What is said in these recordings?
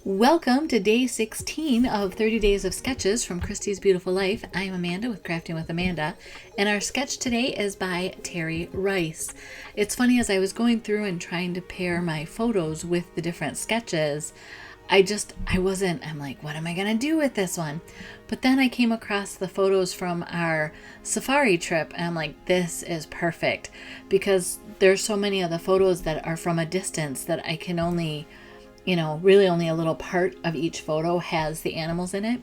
Welcome to day 16 of 30 Days of Sketches from Christy's Beautiful Life. I'm Amanda with Crafting with Amanda, and our sketch today is by Terry Rice. It's funny, as I was going through and trying to pair my photos with the different sketches, I'm like, what am I gonna do with this one? But then I came across the photos from our safari trip, and I'm like, this is perfect, because there's so many of the photos that are from a distance that I can only, really only a little part of each photo has the animals in it.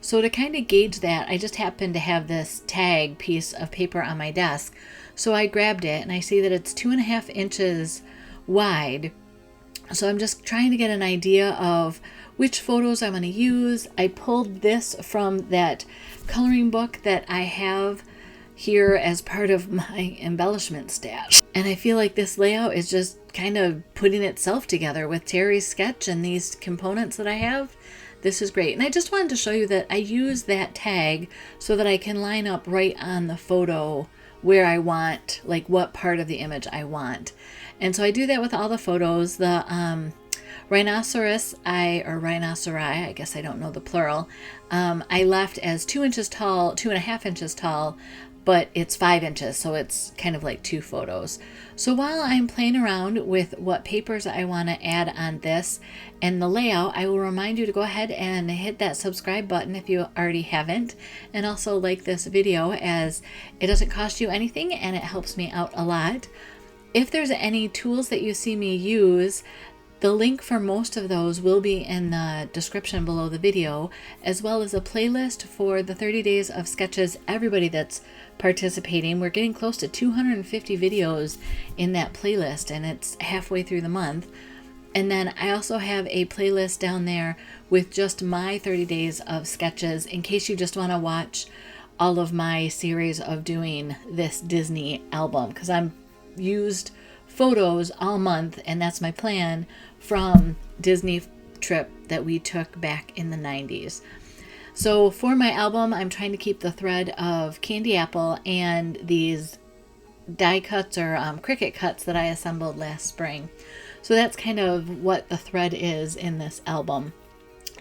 So to kind of gauge that, I just happened to have this tag piece of paper on my desk. So I grabbed it, and I see that it's 2.5 inches wide. So I'm just trying to get an idea of which photos I'm going to use. I pulled this from that coloring book that I have here as part of my embellishment stash. And I feel like this layout is just kind of putting itself together with Terry's sketch and these components that I have. This is great. And I just wanted to show you that I use that tag so that I can line up right on the photo where I want, like what part of the image I want. And so I do that with all the photos. The rhinoceri, I guess I don't know the plural, I left as 2 inches tall, 2.5 inches tall, but it's 5 inches, so it's kind of like 2 photos. So while I'm playing around with what papers I want to add on this and the layout, I will remind you to go ahead and hit that subscribe button if you already haven't, and also like this video, as it doesn't cost you anything and it helps me out a lot. If there's any tools that you see me use, the link for most of those will be in the description below the video, as well as a playlist for the 30 days of sketches. Everybody that's participating, we're getting close to 250 videos in that playlist, and it's halfway through the month. And then I also have a playlist down there with just my 30 days of sketches, in case you just want to watch all of my series of doing this Disney album, because I'm used photos all month, and that's my plan from Disney trip that we took back in the 90s. So for my album, I'm trying to keep the thread of candy apple and these die cuts or Cricut cuts that I assembled last spring. So that's kind of what the thread is in this album.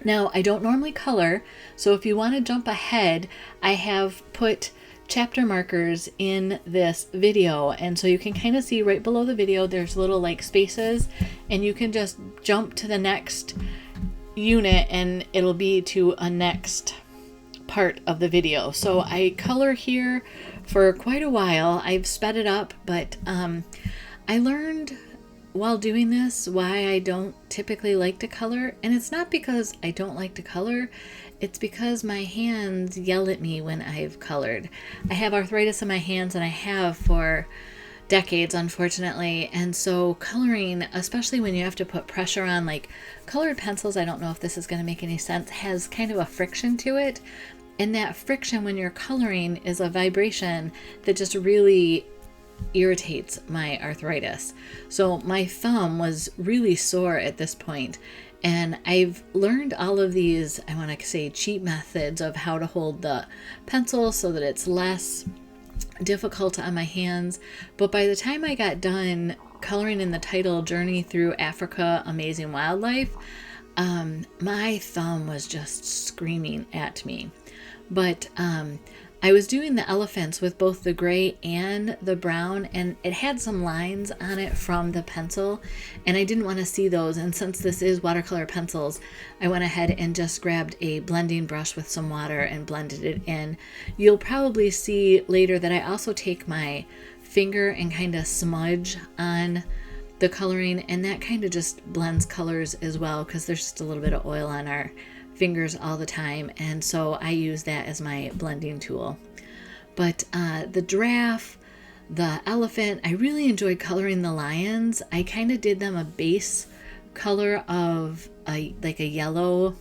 Now, I don't normally color, so if you want to jump ahead, I have put chapter markers in this video, and so you can kind of see right below the video there's little like spaces, and you can just jump to the next unit and it'll be to a next part of the video. So I color here for quite a while. I've sped it up, but I learned while doing this why I don't typically like to color, and it's not because I don't like to color, it's because my hands yell at me when I've colored. I have arthritis in my hands, and I have for decades, unfortunately, and so coloring, especially when you have to put pressure on, like colored pencils, I don't know if this is going to make any sense, has kind of a friction to it, and that friction when you're coloring is a vibration that just really irritates my arthritis. So my thumb was really sore at this point, and I've learned all of these, I want to say, cheap methods of how to hold the pencil so that it's less difficult on my hands. But by the time I got done coloring in the title, Journey Through Africa, Amazing Wildlife, my thumb was just screaming at me. But I was doing the elephants with both the gray and the brown, and it had some lines on it from the pencil, and I didn't want to see those. And since this is watercolor pencils, I went ahead and just grabbed a blending brush with some water and blended it in. You'll probably see later that I also take my finger and kind of smudge on the coloring, and that kind of just blends colors as well, because there's just a little bit of oil on our fingers all the time, and so I use that as my blending tool. But the giraffe, the elephant, I really enjoyed coloring the lions. I kind of did them a base color of like a yellow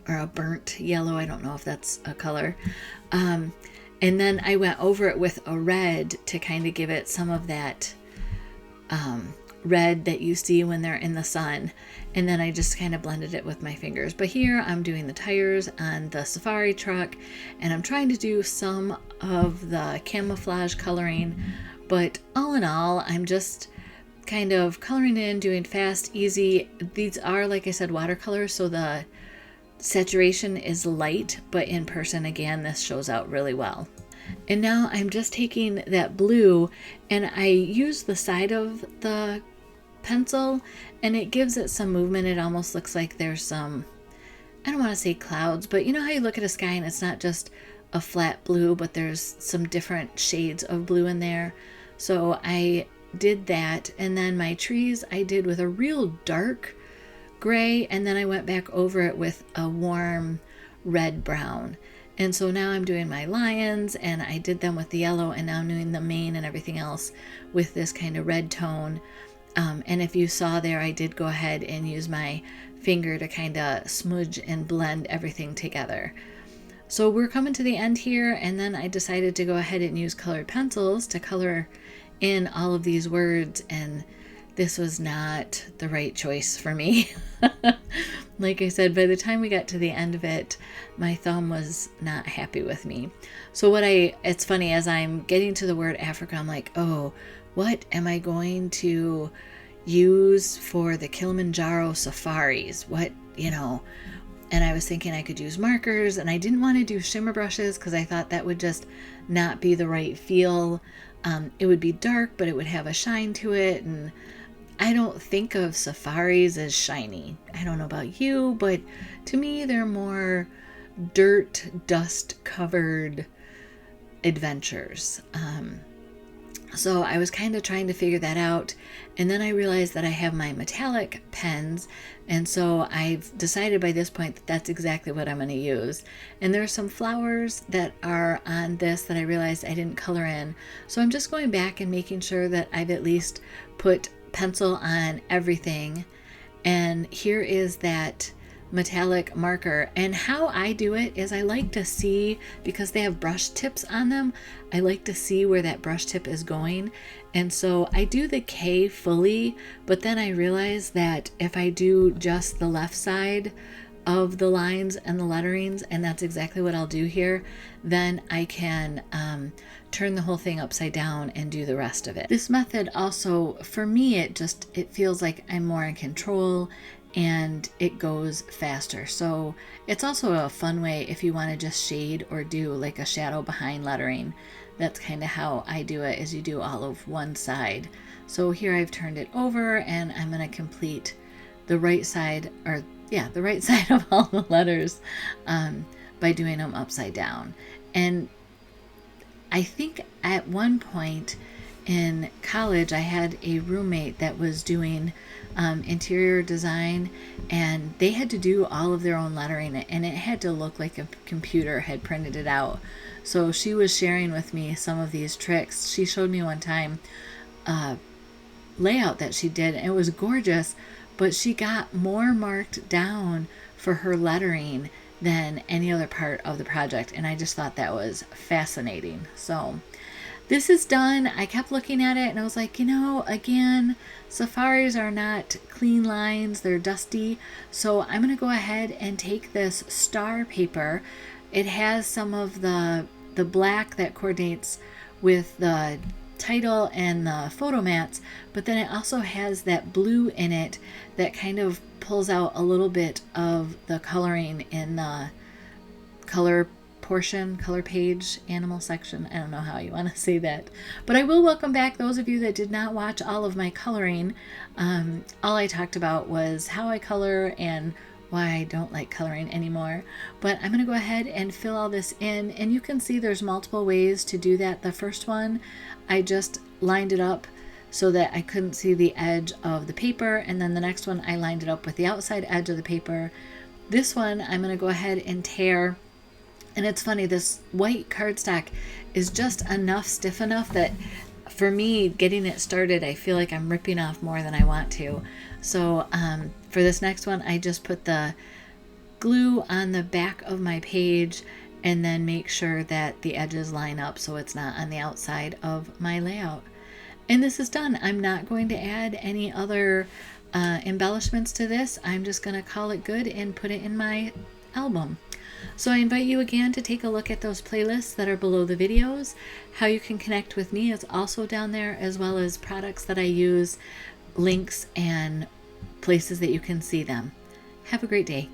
or a burnt yellow, I don't know if that's a color, and then I went over it with a red to kind of give it some of that red that you see when they're in the sun, and then I just kind of blended it with my fingers. But here I'm doing the tires on the safari truck, and I'm trying to do some of the camouflage coloring, but all in all, I'm just kind of coloring in, doing fast, easy. These are, like I said, watercolors, so the saturation is light, but in person, again, this shows out really well. And now I'm just taking that blue and I use the side of the pencil and it gives it some movement. It almost looks like there's some, I don't want to say clouds, but you know how you look at a sky and it's not just a flat blue, but there's some different shades of blue in there. So I did that, and then my trees I did with a real dark gray, and then I went back over it with a warm red brown. And so now I'm doing my lions, and I did them with the yellow, and now I'm doing the mane and everything else with this kind of red tone. And if you saw there, I did go ahead and use my finger to kind of smudge and blend everything together. So we're coming to the end here, and then I decided to go ahead and use colored pencils to color in all of these words, and this was not the right choice for me. Like I said, by the time we got to the end of it, my thumb was not happy with me. So it's funny, as I'm getting to the word Africa, I'm like, oh, what am I going to use for the Kilimanjaro safaris? What, and I was thinking I could use markers, and I didn't want to do shimmer brushes because I thought that would just not be the right feel. It would be dark, but it would have a shine to it, and I don't think of safaris as shiny. I don't know about you, but to me they're more dirt, dust covered adventures. So I was kind of trying to figure that out, and then I realized that I have my metallic pens, and so I've decided by this point that that's exactly what I'm going to use. And there are some flowers that are on this that I realized I didn't color in, so I'm just going back and making sure that I've at least put pencil on everything. And here is that metallic marker, and how I do it is I like to see, because they have brush tips on them, I like to see where that brush tip is going. And so I do the K fully, but then I realize that if I do just the left side of the lines and the letterings, and that's exactly what I'll do here, then I can turn the whole thing upside down and do the rest of it. This method also, for me, it feels like I'm more in control and it goes faster. So it's also a fun way if you want to just shade or do like a shadow behind lettering. That's kind of how I do it, is you do all of one side. So here I've turned it over, and I'm going to complete the right side, the right side of all the letters by doing them upside down. And I think at one point in college I had a roommate that was doing interior design, and they had to do all of their own lettering, and it had to look like a computer had printed it out. So she was sharing with me some of these tricks. She showed me one time layout that she did, and it was gorgeous, but she got more marked down for her lettering than any other part of the project, and I just thought that was fascinating. So this is done. I kept looking at it and I was like, again, safaris are not clean lines, they're dusty. So I'm going to go ahead and take this star paper. It has some of the black that coordinates with the title and the photo mats, but then it also has that blue in it that kind of pulls out a little bit of the coloring in the color page, animal section. I don't know how you want to say that, but I will welcome back those of you that did not watch all of my coloring. All I talked about was how I color and why I don't like coloring anymore. But I'm going to go ahead and fill all this in, and you can see there's multiple ways to do that. The first one, I just lined it up so that I couldn't see the edge of the paper, and then the next one I lined it up with the outside edge of the paper. This one I'm going to go ahead and tear. And it's funny, this white cardstock is just stiff enough that for me, getting it started, I feel like I'm ripping off more than I want to. So for this next one, I just put the glue on the back of my page and then make sure that the edges line up so it's not on the outside of my layout. And this is done. I'm not going to add any other embellishments to this. I'm just going to call it good and put it in my album. So I invite you again to take a look at those playlists that are below the videos. How you can connect with me is also down there, as well as products that I use, links and places that you can see them. Have a great day.